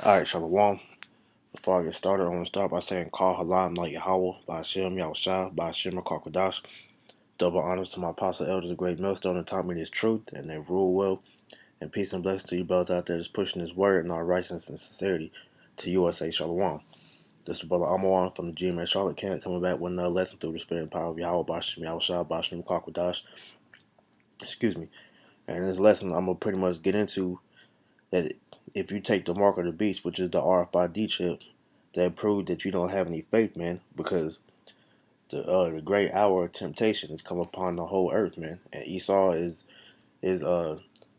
Alright, Shalom. Before I get started, I want to start by saying Call Halam Like Yahweh, by Hashem Yahushua, by Hashem Kakwadash. Double honors to my apostle elders, the great millstone, that taught me this truth, and they rule well. And peace and blessings to you brothers out there that's pushing this word in our righteousness and sincerity to USA Shalom. This is Brother Amon from the GMA Charlotte camp, coming back with another lesson through the spirit and power of Yahweh, by Hashem Yahushua, by Hashem Kakwadash. Excuse me. And in this lesson, I'm going to pretty much get into that if you take the mark of the beast, which is the RFID chip, that proved that you don't have any faith, man, because the great hour of temptation has come upon the whole earth, man, and Esau is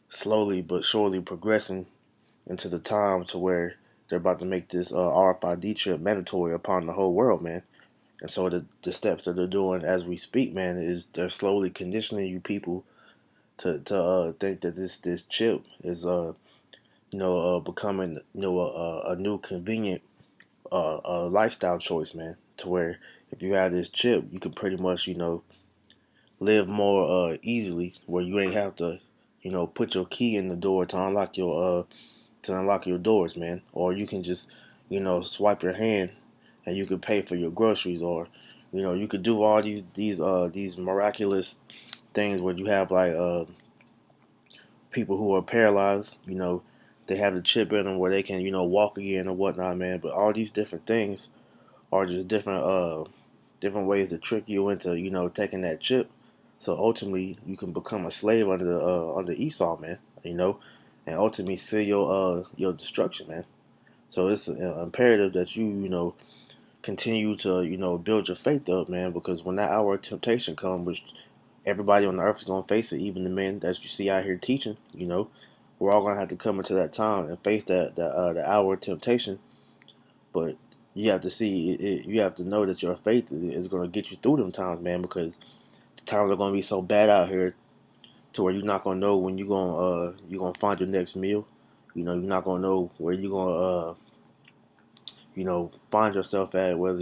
slowly but surely progressing into the time to where they're about to make this RFID chip mandatory upon the whole world, man. And so the steps that they're doing as we speak, man, is they're slowly conditioning you people to think that this chip is becoming a new convenient lifestyle choice, man. To where if you have this chip, you can pretty much live more easily, where you ain't have to put your key in the door to unlock your doors, man. Or you can just swipe your hand and you could pay for your groceries, or you could do all these miraculous things where you have like people who are paralyzed, they have the chip in them where they can walk again or whatnot, man. But all these different things are just different ways to trick you into taking that chip. So ultimately, you can become a slave under Esau, man. And ultimately seal your destruction, man. So it's imperative that you continue to build your faith up, man, because when that hour of temptation comes, which everybody on the earth is gonna face it, even the men that you see out here teaching, we're all gonna have to come into that time and face the hour of temptation. But you have to see it, you have to know that your faith is going to get you through them times, man, because the times are going to be so bad out here to where you're not going to know when you're going to find your next meal. You're not going to know where you're going to find yourself at, whether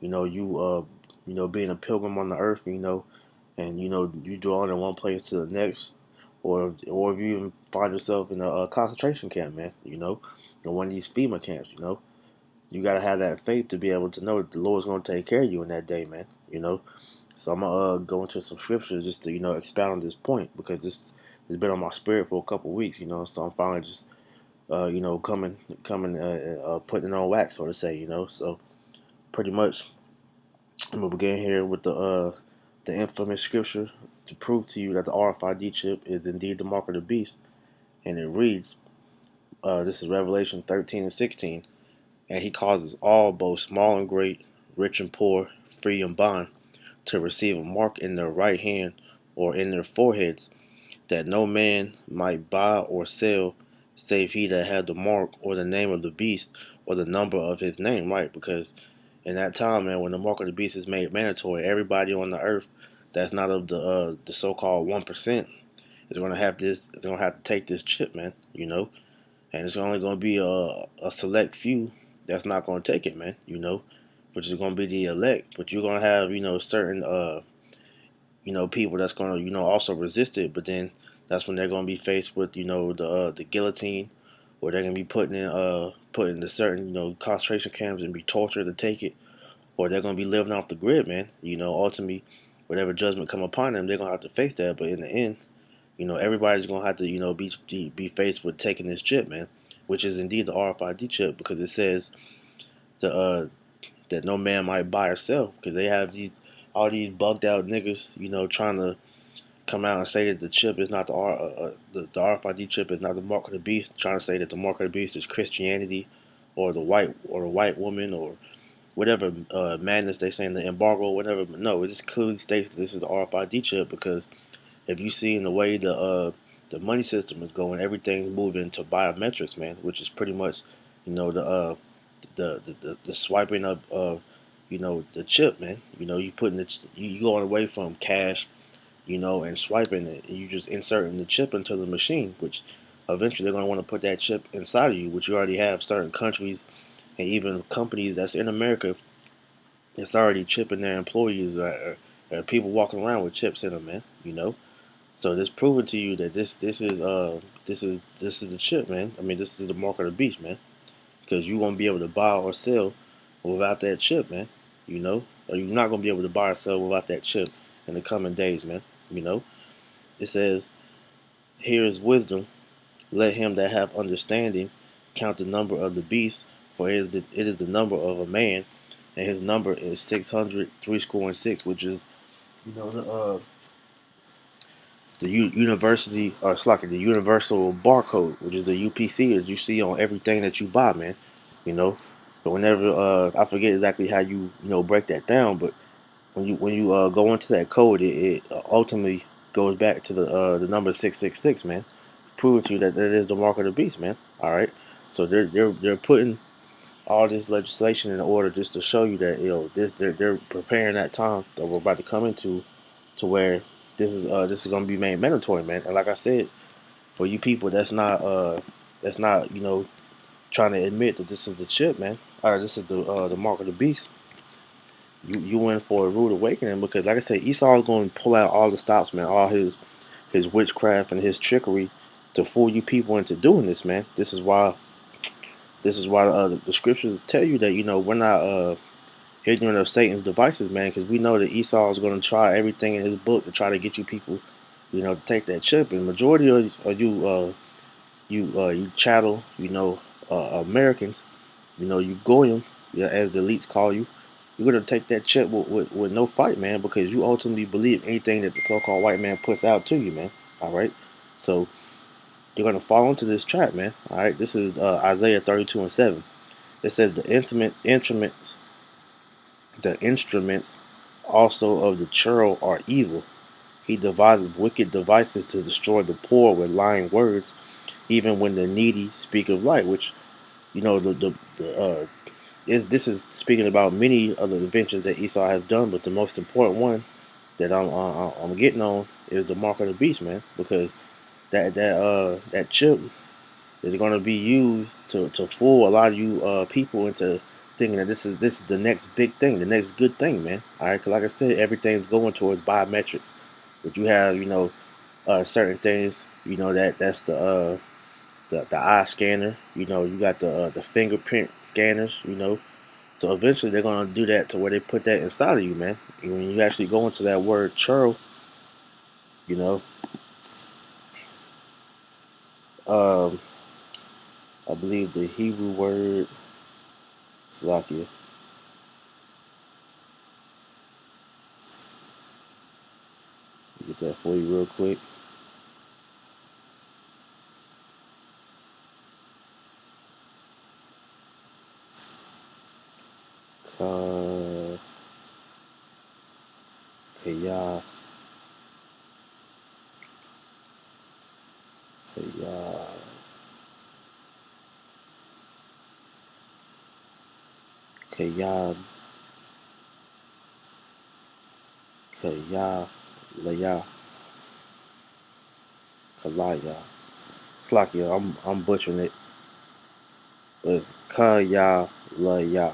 being a pilgrim on the earth, and you draw in one place to the next, or if you even find yourself in a concentration camp, man, in one of these FEMA camps, you gotta have that faith to be able to know that the Lord's gonna take care of you in that day, man. So I'm gonna go into some scriptures just to expound on this point, because this has been on my spirit for a couple of weeks. So I'm finally just coming putting it on wax, so to say. So pretty much I'm gonna begin here with the infamous scripture to prove to you that the RFID chip is indeed the mark of the beast, and it reads, this is Revelation 13:16. And he causes all, both small and great, rich and poor, free and bond, to receive a mark in their right hand or in their foreheads, that no man might buy or sell save he that had the mark or the name of the beast or the number of his name. Right? Because in that time, man, when the mark of the beast is made mandatory, everybody on the earth that's not of the so-called 1% is gonna have this. Is gonna have to take this chip, man. And it's only gonna be a select few that's not gonna take it, man. Which is gonna be the elect. But you're gonna have certain people that's gonna also resist it. But then that's when they're gonna be faced with the guillotine, or they're gonna be put into certain concentration camps and be tortured to take it, or they're gonna be living off the grid, man. Ultimately, whatever judgment come upon them, they're gonna have to face that. But in the end, everybody's gonna have to be faced with taking this chip, man, which is indeed the RFID chip, because it says the that no man might buy or sell, because they have all these bugged out niggas, trying to come out and say that the chip is not the RFID chip is not the mark of the beast, trying to say that the mark of the beast is Christianity, or the white woman, or whatever madness they say in the embargo, or whatever. But no, it just clearly states that this is the RFID chip, because if you see in the way the money system is going, everything's moving to biometrics, man, which is pretty much the swiping of the chip, man. You putting you going away from cash, and swiping it, and you just inserting the chip into the machine, which eventually they're going to want to put that chip inside of you, which you already have certain countries and even companies that's in America. It's already chipping their employees, or people walking around with chips in them, man. So this proving to you that this is the chip, man. I mean, this is the mark of the beast, man. because you won't be able to buy or sell without that chip, man. You know, or you're not gonna be able to buy or sell without that chip in the coming days, man. You know, it says, "Here is wisdom. Let him that have understanding count the number of the beast, for it is the number of a man, and his number is 600 threescore and six, which is, you know, the university, or it's like the universal barcode, which is the UPC that you see on everything that you buy, man. You know, but whenever I forget exactly how you know break that down, but when you go into that code, it ultimately goes back to the number 666, man, proving to you that that is the mark of the beast, man. All right, so they're putting all this legislation in order just to show you that, you know, this they're preparing that time that we're about to come into, to where this is gonna be made mandatory, man. And like I said, for you people that's not, you know, trying to admit that this is the chip, man, or this is the mark of the beast, you in for a rude awakening, because like I said, Esau is going to pull out all the stops, man, all his witchcraft and his trickery to fool you people into doing this, man. This is why the scriptures tell you that, you know, we're not ignorant of Satan's devices, man, because we know that Esau is going to try everything in his book to try to get you people, you know, to take that chip. And majority of you chattel, you know, Americans, you know, you goyim, yeah, as the elites call you, you're gonna take that chip with no fight, man, because you ultimately believe anything that the so-called white man puts out to you, man. All right, so you're gonna fall into this trap, man. All right, this is Isaiah 32:7. It says the instruments also of the churl are evil. He devises wicked devices to destroy the poor with lying words, even when the needy speak of light. Which, you know, this is speaking about many of the inventions that Esau has done, but the most important one that I'm getting on is the mark of the beast, man, because that chip is going to be used to fool a lot of you people into thinking that this is the next big thing, the next good thing, man. All right, because like I said, everything's going towards biometrics, but you have, you know, certain things, you know, that's the eye scanner, you know, you got the fingerprint scanners, you know. So eventually they're gonna do that to where they put that inside of you, man. And when you actually go into that word churl, you know, um, I believe the Hebrew word Salakia. Get that for you real quick. Ka Kaya Kaya Kaya Kaya Laya Kalaya. Slakia, I'm butchering it. But it's Kaya Laya.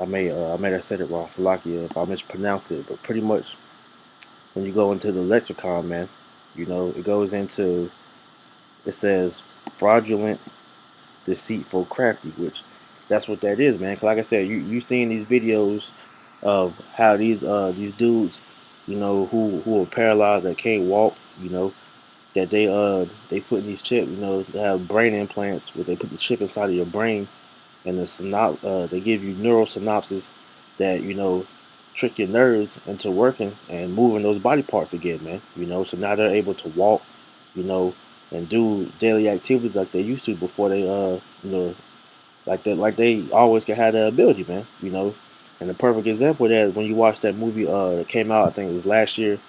I may have said it wrong, Salakia, if I mispronounced it, but pretty much when you go into the lexicon, man, you know, it goes into, it says fraudulent, deceitful, crafty, which that's what that is, man. 'Cause like I said, you seen these videos of how these dudes, you know, who are paralyzed, that can't walk, you know, that they put in these chips, you know, they have brain implants where they put the chip inside of your brain, and they give you neural synopsis that, you know, trick your nerves into working and moving those body parts again, man. You know, so now they're able to walk, you know, and do daily activities like they used to before they you know, like they always could have that ability, man. You know, and the perfect example of that is when you watch that movie that came out, I think it was last year,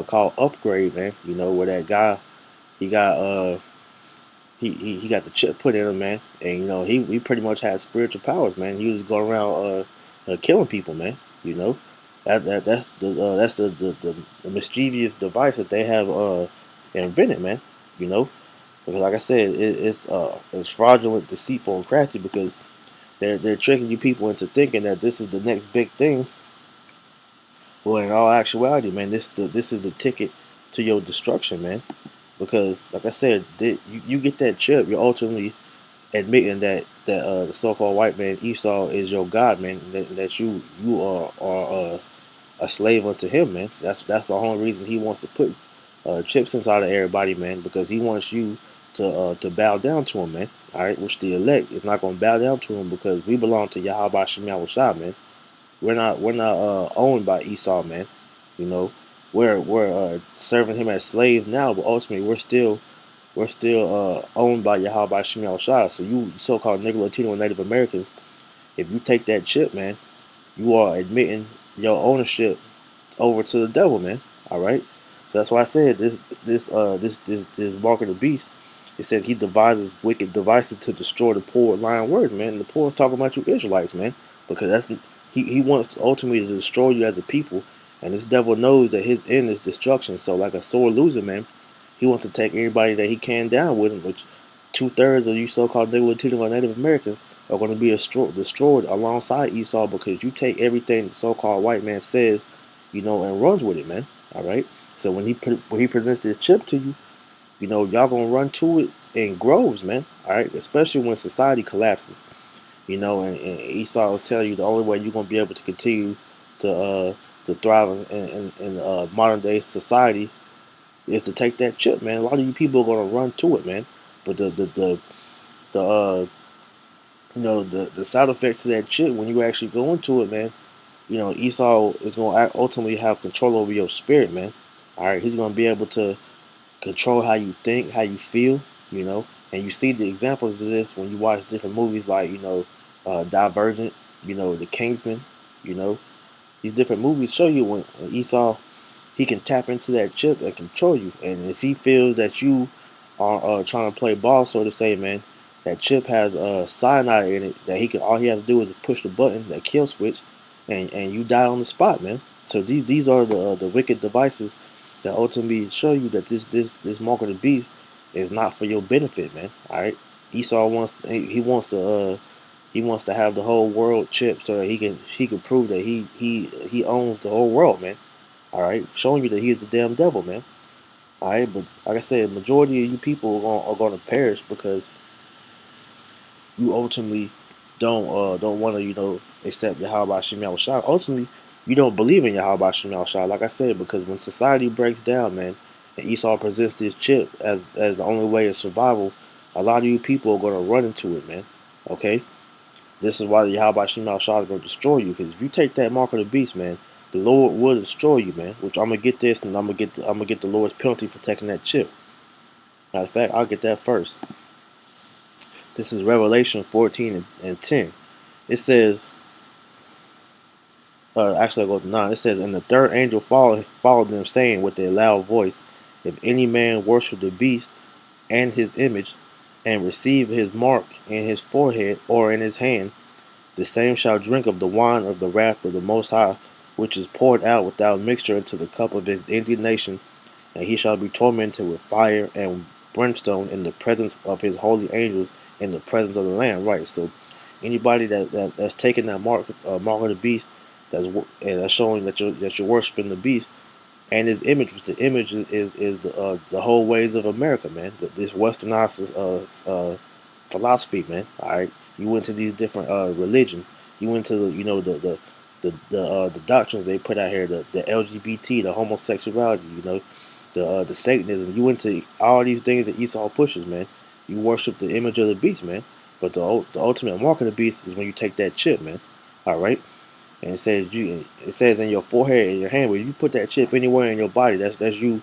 called Upgrade, man. You know, where that guy, he got he got the chip put in him, man, and you know he pretty much had spiritual powers, man. He was going around killing people, man. You know, that's the mischievous device that they have invented, man. You know, because like I said, it's fraudulent, deceitful, and crafty, because they're tricking you people into thinking that this is the next big thing. Well, in all actuality, man, this is the ticket to your destruction, man. Because like I said, you get that chip, you're ultimately admitting that that the so-called white man Esau is your God, man. That you are a slave unto him, man. That's the only reason he wants to put chips inside of everybody, man, because he wants you to bow down to him, man. All right, which the elect is not going to bow down to him because we belong to Yahweh Shem Yahushua, man. We're not owned by Esau, man. You know, we're serving him as slaves now, but ultimately we're still owned by Yahweh Shem Yahushua. So you so-called Negro, Latino, and Native Americans, if you take that chip, man, you are admitting your ownership over to the devil, man. All right. So that's why I said this mark of the beast. It said he devises wicked devices to destroy the poor, lying words, man. And the poor is talking about you Israelites, man, because he wants ultimately to destroy you as a people, and this devil knows that his end is destruction. So like a sore loser, man, he wants to take everybody that he can down with him, which 2/3 of you so-called Latino or Native Americans are going to be destroyed alongside Esau because you take everything the so-called white man says, and runs with it, man. All right. So when he presents this chip to you, y'all gonna run to it in groves, man. All right. Especially when society collapses, and Esau will tell you the only way you're gonna be able to continue to thrive in modern day society is to take that chip, man. A lot of you people are gonna run to it, man. But the the side effects of that chip when you actually go into it, man. Esau is going to ultimately have control over your spirit, man. All right, he's going to be able to control how you think, how you feel, and you see the examples of this when you watch different movies like, Divergent, The Kingsman, you know, these different movies show you when Esau he can tap into that chip and control you. And if he feels that you are trying to play ball, so to say, man, that chip has cyanide in it that all he has to do is push the button, that kill switch, and you die on the spot, man. So these are the wicked devices that ultimately show you that this mark of the beast is not for your benefit, man. All right, Esau he wants to have the whole world chip so that he can prove that he owns the whole world, man. All right, showing you that he is the damn devil, man. All right, but like I said, majority of you people are going to perish because you ultimately don't want to accept Yahweh Shem Yahushua. Ultimately, you don't believe in Yahweh Shem Yahushua, like I said, because when society breaks down, man, and Esau presents this chip as the only way of survival, a lot of you people are going to run into it, man. Okay. This is why the Yahweh Shem Yahushua is going to destroy you. Because if you take that mark of the beast, man, the Lord will destroy you, man. Which I'm gonna get this, and I'm gonna get the Lord's penalty for taking that chip. Matter of fact, I'll get that first. This is Revelation 14 and 10. It says, actually, I go to 9. It says, and the third angel followed them, saying with a loud voice, if any man worship the beast and his image, and receive his mark in his forehead or in his hand, the same shall drink of the wine of the wrath of the Most High, which is poured out without mixture into the cup of his indignation, and he shall be tormented with fire and brimstone in the presence of his holy angels, in the presence of the Lamb. Right. So anybody that's taking that mark of the beast, that's showing that you're worshiping the beast and his image, which the image is the whole ways of America, man. This westernized philosophy, man. All right, you went to these different religions. You went to the doctrines they put out here, the LGBT, the homosexuality, the Satanism. You went to all these things that Esau pushes, man. You worship the image of the beast, man. But the ultimate mark of the beast is when you take that chip, man. All right. And it says in your forehead and your hand, where you put that chip anywhere in your body, that's you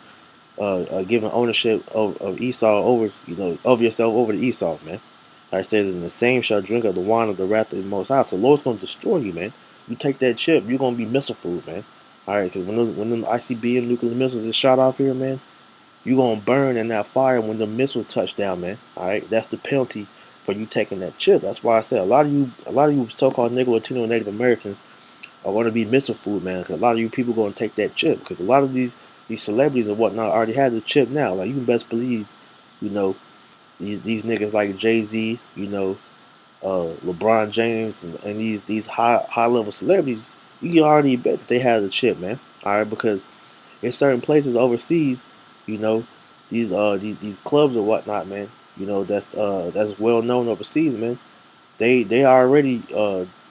giving ownership of Esau over of yourself over to Esau, man. It says, and the same shall drink of the wine of the wrath of the Most High. So Lord's gonna destroy you, man. You take that chip, you're gonna be missile food, man. All right, because when them ICBM nuclear missiles is shot off here, man, you gonna burn in that fire when the missiles touch down, man. All right, that's the penalty for you taking that chip. That's why I said a lot of you so-called Negro, Latino, Native Americans are going to be missile food, man. Because a lot of you people going to take that chip. Because a lot of these celebrities and whatnot already have the chip now. Like, you can best believe, you know, these niggas like Jay-Z, LeBron James, and these high level celebrities, you can already bet that they have the chip, man. All right, because in certain places overseas, you know, these clubs or whatnot, man. That's well known overseas, man. they already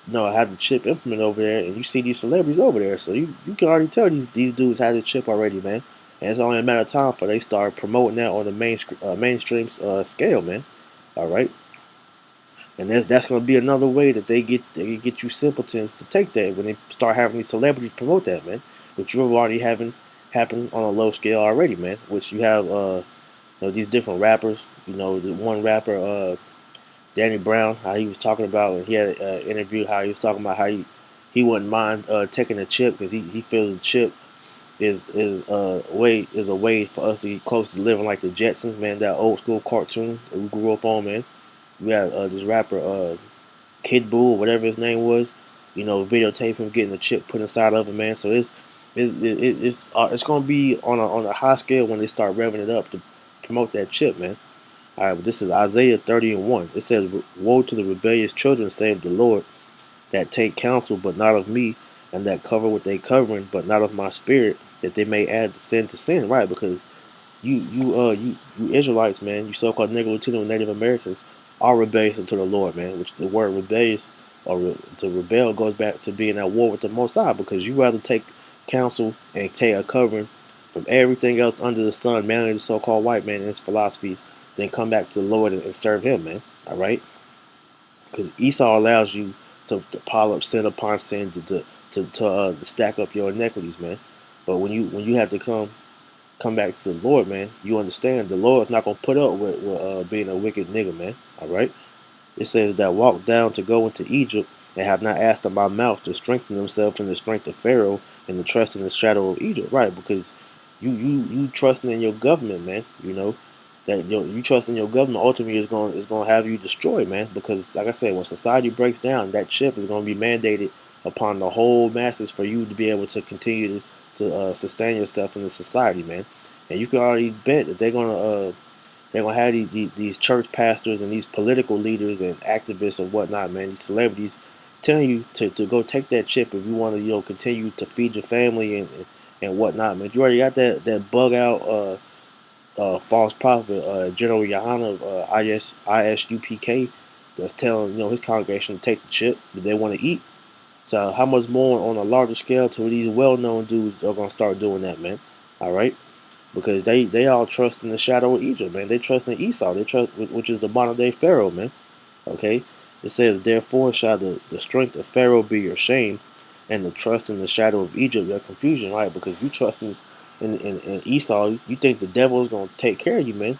know have the chip implemented over there, and you see these celebrities over there, so you can already tell these dudes have the chip already, man. And it's only a matter of time for they start promoting that on the mainstream scale, man. All right, and that's going to be another way that they get you simpletons to take that when they start having these celebrities promote that, man. Which you're already having happen on a low scale already, man. Which you have these different rappers. The one rapper Danny Brown, how he was talking about when he had an interview, how he was talking about how he wouldn't mind taking a chip because he feels the chip is a way for us to get close to living like the Jetsons, man. That old school cartoon that we grew up on, man. We had this rapper Kid Buu, or whatever his name was, videotape him getting the chip put inside of him, man. So it's gonna be on a high scale when they start revving it up to promote that chip, man. All right, but this is Isaiah 30:1. It says, "Woe to the rebellious children, save the Lord, that take counsel, but not of me, and that cover what they covering, but not of my spirit, that they may add sin to sin." Right, because you Israelites, man, you so-called Negro Latino Native Americans are rebellious unto the Lord, man. Which the word rebellious to rebel goes back to being at war with the Most High, because you rather take counsel and take a covering from everything else under the sun, mainly the so-called white man and his philosophies, than come back to the Lord and serve Him, man. All right, because Esau allows you to pile up sin upon sin to stack up your iniquities, man. But when you have to come back to the Lord, man, you understand the Lord's not gonna put up with being a wicked nigga, man. All right. It says that walk down to go into Egypt and have not asked of my mouth to strengthen themselves in the strength of Pharaoh and to trust in the shadow of Egypt, right? Because you trusting in your government, man. That you trust in your government ultimately is gonna have you destroyed, man. Because like I said, when society breaks down, that chip is gonna be mandated upon the whole masses for you to be able to continue to sustain yourself in the society, man. And you can already bet that they're gonna have these church pastors and these political leaders and activists and whatnot, man. These celebrities telling you to go take that chip if you want to continue to feed your family and whatnot, man. You already got that bug out false prophet General Yohana of ISUPK that's telling his congregation to take the chip that they want to eat. So how much more on a larger scale to these well-known dudes are gonna start doing that, man? All right, because they all trust in the shadow of Egypt, man. They trust in Esau. They trust, which is the modern day Pharaoh, man. Okay, it says, "Therefore shall the strength of Pharaoh be your shame, and the trust in the shadow of Egypt your confusion." Right, because you trust in Esau, you think the devil is gonna take care of you, man.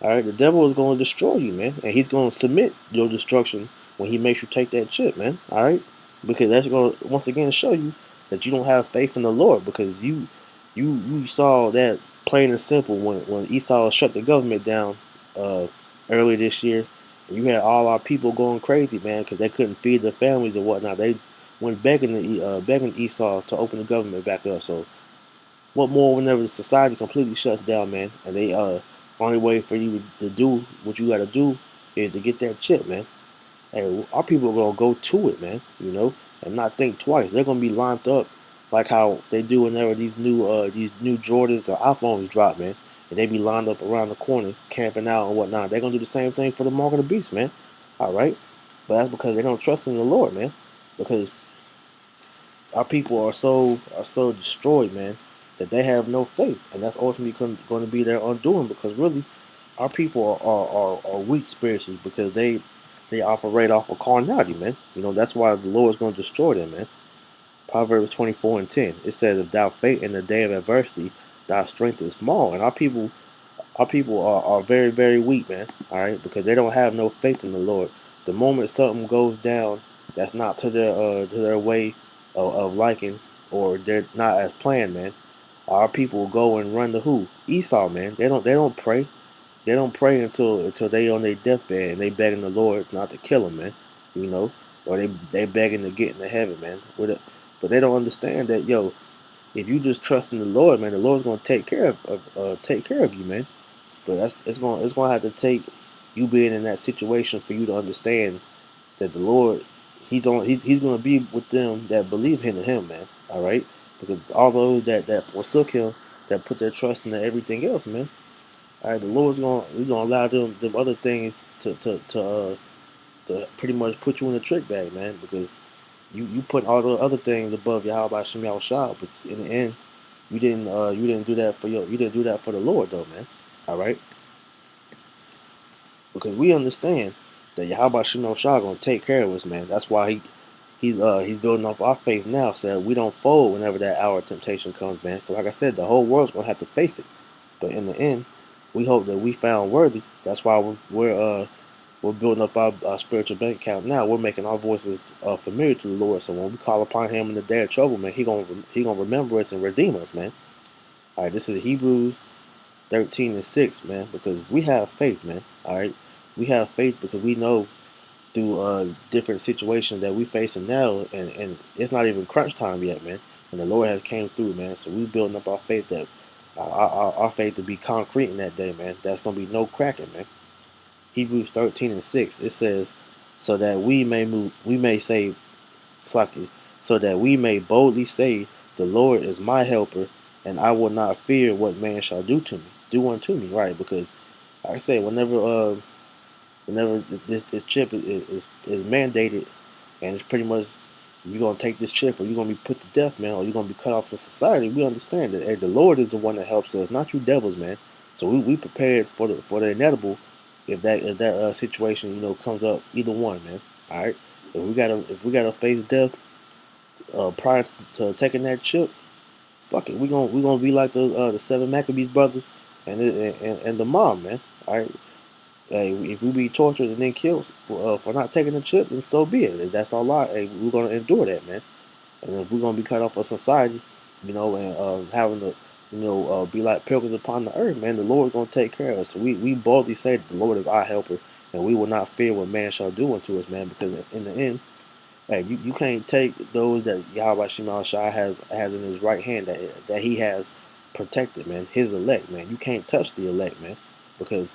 All right, the devil is going to destroy you, man, and he's going to submit your destruction when he makes you take that chip, man. All right, because that's going to once again show you that you don't have faith in the Lord, because you saw that plain and simple when Esau shut the government down uh, earlier this year. And you had all our people going crazy, man, because they couldn't feed their families and whatnot. They went begging Esau to open the government back up. So what more whenever the society completely shuts down, man, and they only way for you to do what you gotta do is to get that chip, man. And our people are gonna go to it, man, and not think twice. They're gonna be lined up like how they do whenever these new Jordans or iPhones drop, man. And they be lined up around the corner, camping out and whatnot. They're gonna do the same thing for the mark of the beast, man. All right, but that's because they don't trust in the Lord, man. Because our people are so destroyed, man, that they have no faith, and that's ultimately going to be their undoing. Because really, our people are weak spiritually, because they operate off of carnality, man. That's why the Lord is going to destroy them, man. Proverbs 24:10. It says, "If thou faint in the day of adversity, thy strength is small." And our people are very, very weak, man. All right, because they don't have no faith in the Lord. The moment something goes down that's not to their way of liking, or they're not as planned, man, our people will go and run to who? Esau, man. They don't pray. They don't pray until they on their deathbed and they begging the Lord not to kill them, man. You know, or they begging to get into heaven, man. But they don't understand that, yo, if you just trust in the Lord, man, the Lord's gonna take care of you, man. But it's gonna have to take you being in that situation for you to understand that the Lord, he's gonna be with them that believe in Him, man. All right, because all those that forsook Him, that put their trust in everything else, man. All right, the Lord's gonna allow them other things to pretty much put you in a trick bag, man, because you put all the other things above Yahweh Shem Shah, but in the end, you didn't do that for you didn't do that for the Lord though, man. All right, because we understand that Yahweh Shem Shah gonna take care of us, man. That's why he's building up our faith now, so that we don't fold whenever that hour of temptation comes, man. Because like I said, the whole world's gonna have to face it, but in the end, we hope that we found worthy. That's why we're building up our spiritual bank account now. We're making our voices familiar to the Lord. So when we call upon Him in the day of trouble, man, He gonna remember us and redeem us, man. All right, this is Hebrews 13:6, man, because we have faith, man. All right, we have faith because we know through different situations that we facing now, and it's not even crunch time yet, man. And the Lord has came through, man. So we building up our faith that our faith to be concrete in that day, man. That's gonna be no cracking, man. Hebrews 13:6. It says, so that we may say, Slaki, so that we may boldly say, the Lord is my helper, and I will not fear what man shall do unto me, right? Because like I say, whenever this chip is mandated, and it's pretty much you're gonna take this chip, or you're gonna be put to death, man, or you're gonna be cut off from society. We understand that, hey, the Lord is the one that helps us, not you devils, man. So we prepared for the inedible if that situation comes up. Either one, man. All right. If we gotta face death prior to taking that chip, fuck it. We gonna be like the seven Maccabees brothers and the mom, man. All right. Hey, if we be tortured and then killed for not taking the chip, then so be it. If that's our lot, hey, we're gonna endure that, man. And if we're gonna be cut off of society, and having to, be like pilgrims upon the earth, man, the Lord's gonna take care of us. So we boldly say that the Lord is our helper, and we will not fear what man shall do unto us, man. Because in the end, hey, you can't take those that Yahweh Shema Shai has in His right hand that He has protected, man. His elect, man. You can't touch the elect, man, because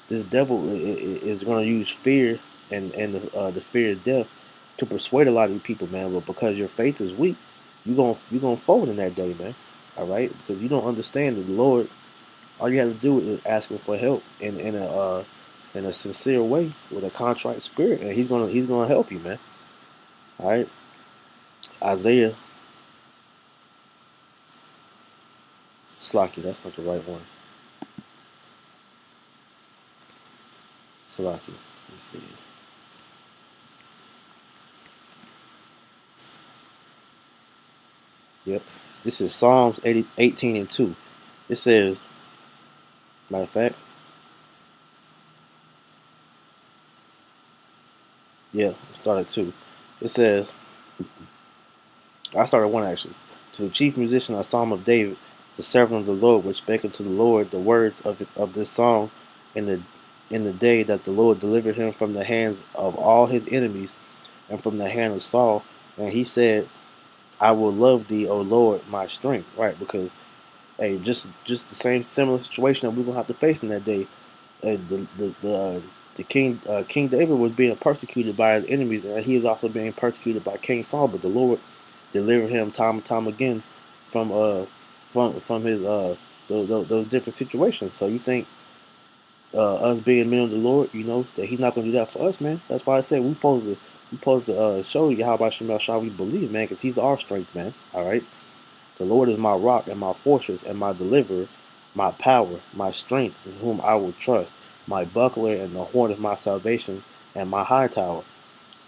this devil is going to use fear and the fear of death to persuade a lot of you people, man. But because your faith is weak, you gonna fold in that day, man. All right, because you don't understand that the Lord. All you have to do is ask Him for help in a sincere way with a contrite spirit, and He's gonna help you, man. All right, Isaiah Slaki. That's not the right one. Slaki. Let's see. Yep. This is Psalms 18:2. It says, matter of fact, yeah, I started two. It says, I started one actually. To the chief musician, a psalm of David, the servant of the Lord, which spake unto the Lord the words of this song in the day that the Lord delivered him from the hands of all his enemies and from the hand of Saul. And he said, I will love thee, O Lord, my strength. Right, because hey, just the same similar situation that we're gonna have to face in that day. The King David was being persecuted by his enemies, and he was also being persecuted by King Saul. But the Lord delivered him time and time again from from his those different situations. So you think us being men of the Lord, that He's not gonna do that for us, man? That's why I said we supposed to show you how about Shemal Shah we believe, man, because He's our strength, man. All right. The Lord is my rock and my fortress and my deliverer, my power, my strength, in whom I will trust, my buckler and the horn of my salvation, and my high tower.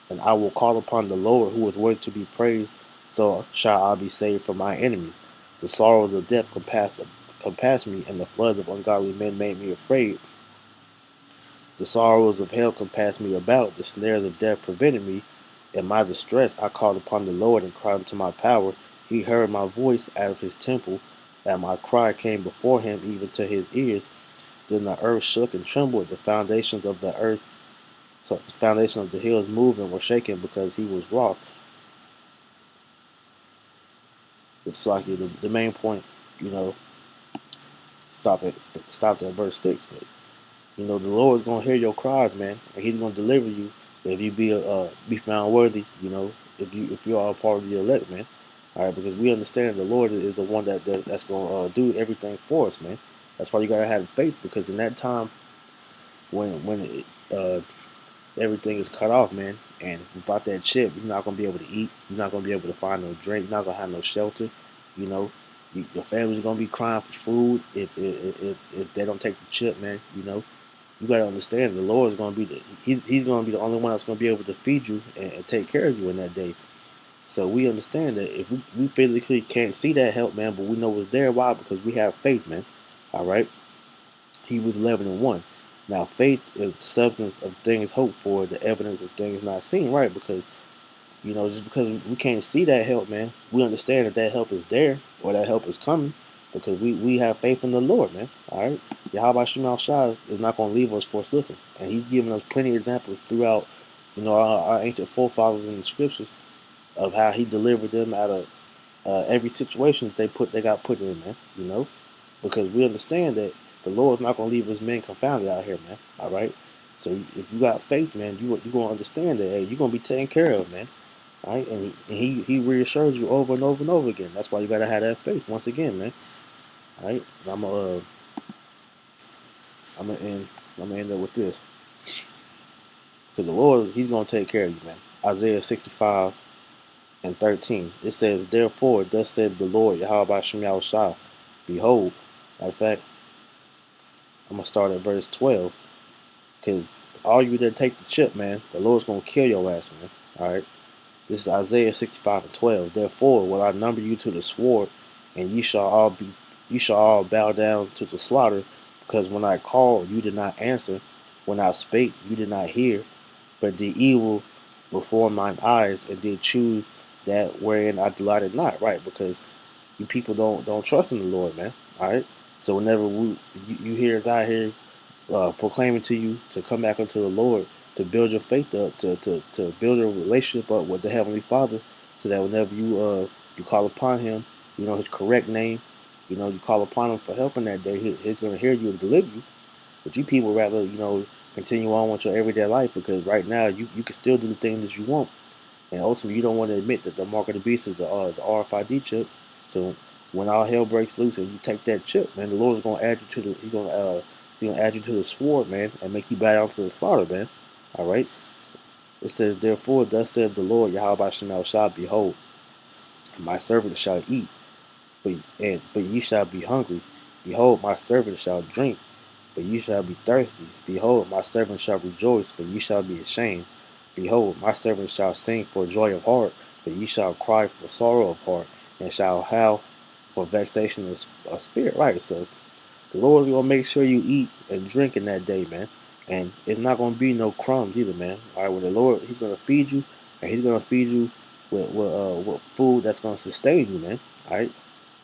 And I will call upon the Lord, who is worthy to be praised, so shall I be saved from my enemies. The sorrows of death compassed me, and the floods of ungodly men made me afraid. The sorrows of hell compassed me about, the snares of death prevented me. In my distress I called upon the Lord and cried unto my power. He heard my voice out of His temple, and my cry came before Him even to His ears. Then the earth shook and trembled, the foundations of the earth, so the foundation of the hills moved and were shaken because He was wroth. It's like the main point, you know, stop at verse 6, but the Lord's gonna hear your cries, man, and He's gonna deliver you if you be found worthy. If you are a part of the elect, man. All right, because we understand the Lord is the one that's gonna do everything for us, man. That's why you gotta have faith, because in that time when everything is cut off, man. And without that chip, you're not gonna be able to eat. You're not gonna be able to find no drink. You're not gonna have no shelter. You know, your family's gonna be crying for food if they don't take the chip, man. You gotta understand the Lord is gonna be he's gonna be the only one that's gonna be able to feed you and take care of you in that day. So we understand that if we physically can't see that help, man, but we know it's there. Why? Because we have faith, man. All right. Hebrews 11:1. Now faith is the substance of things hoped for, the evidence of things not seen. Right? Because just because we can't see that help, man, we understand that help is there or that help is coming because we have faith in the Lord, man. All right. Yahweh Shemal Shah is not going to leave us forsaken, and He's given us plenty of examples throughout, our ancient forefathers in the scriptures of how He delivered them out of every situation that they got put in, man. Because we understand that the Lord's not gonna leave His men confounded out here, man. All right. So if you got faith, man, you gonna understand that hey, you're gonna be taken care of, man. All right, and he reassures you over and over and over again. That's why you gotta have that faith once again, man. All right. And I'm gonna end I'm gonna end up with this because the Lord He's gonna take care of you, man. Isaiah 65:13. It says, therefore, thus said the Lord, Yahweh Shem Yahushua, behold, matter of fact, I'm going to start at verse 12, because all you that take the chip, man, the Lord's going to kill your ass, man. All right? This is Isaiah 65:12. Therefore, will I number you to the sword, and ye shall all bow down to the slaughter, because when I called, you did not answer. When I spake, you did not hear, but did evil before mine eyes, and did choose that wherein I delighted not. Right? Because you people don't trust in the Lord, man. All right. So whenever you hear us out here proclaiming to you to come back unto the Lord, to build your faith up, to build a relationship up with the Heavenly Father, so that whenever you call upon Him, His correct name, you call upon Him for help in that day, He's going to hear you and deliver you. But you people rather continue on with your everyday life because right now you can still do the things that you want, and ultimately you don't want to admit that the mark of the beast is the RFID chip. So when all hell breaks loose and you take that chip, man, the Lord is gonna add you to the he's gonna add you to the sword, man, and make you bow down to the slaughter, man. All right. It says, therefore, thus saith the Lord, Yahweh Shemel shall behold, my servant shall eat, but ye shall be hungry. Behold, my servant shall drink, but ye shall be thirsty. Behold, my servant shall rejoice, but ye shall be ashamed. Behold, my servant shall sing for joy of heart, but ye shall cry for sorrow of heart, and shall howl for vexation of spirit. Right, so the Lord's gonna make sure you eat and drink in that day, man. And it's not gonna be no crumbs either, man. All right, with the Lord, He's gonna feed you, and He's gonna feed you with food that's gonna sustain you, man. All right,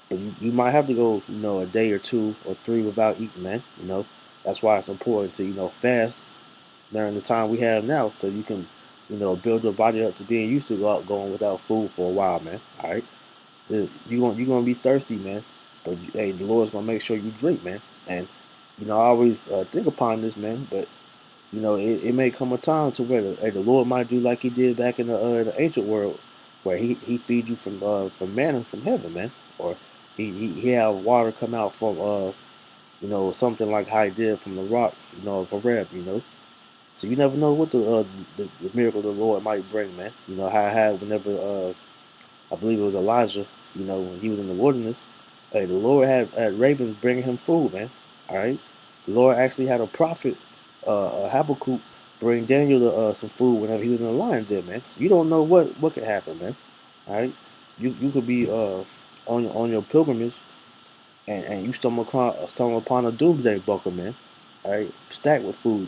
but you might have to go, a day or two or three without eating, man. That's why it's important to, fast during the time we have now, so you can, build your body up to being used to going without food for a while, man. All right, you gonna be thirsty, man, but hey, the Lord's gonna make sure you drink, man. And I always think upon this, man. But it may come a time to where the Lord might do like He did back in the ancient world, where He feed you from manna from heaven, man, or He have water come out from something like how He did from the rock, of Horeb, So you never know what the miracle of the Lord might bring, man. How I had whenever I believe it was Elijah, when he was in the wilderness. Hey, the Lord had ravens bringing him food, man. All right. The Lord actually had a prophet, Habakkuk, bring Daniel some food whenever he was in the lion's den, man. So you don't know what could happen, man. All right. You could be on your pilgrimage and you stumble upon a doomsday bunker, man. All right, stacked with food.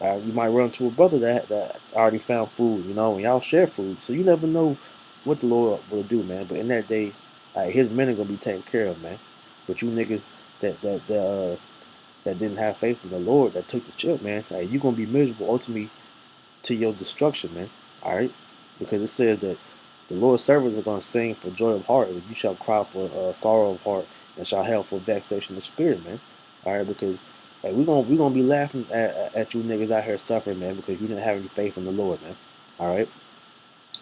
You might run into a brother that already found food, and y'all share food. So you never know what the Lord will do, man. But in that day, His men are gonna be taken care of, man. But you niggas that didn't have faith in the Lord, that took the chip, man, you gonna be miserable ultimately to your destruction, man. All right, because it says that the Lord's servants are gonna sing for joy of heart, and you shall cry for sorrow of heart, and shall have for vexation of spirit, man. All right, because hey, we gonna be laughing at you niggas out here suffering, man, because you didn't have any faith in the Lord, man. All right.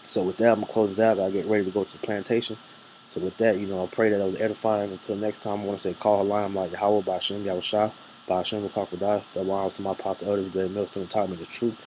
So with that, I'm gonna close it out. I get ready to go to the plantation. So with that, I pray that I was edifying. Until next time, I want to say, call a line like Yahweh by Hashem Yahushua, by Hashem Rakakadai, that belongs to my apostle elders, great millstone, taught me the truth.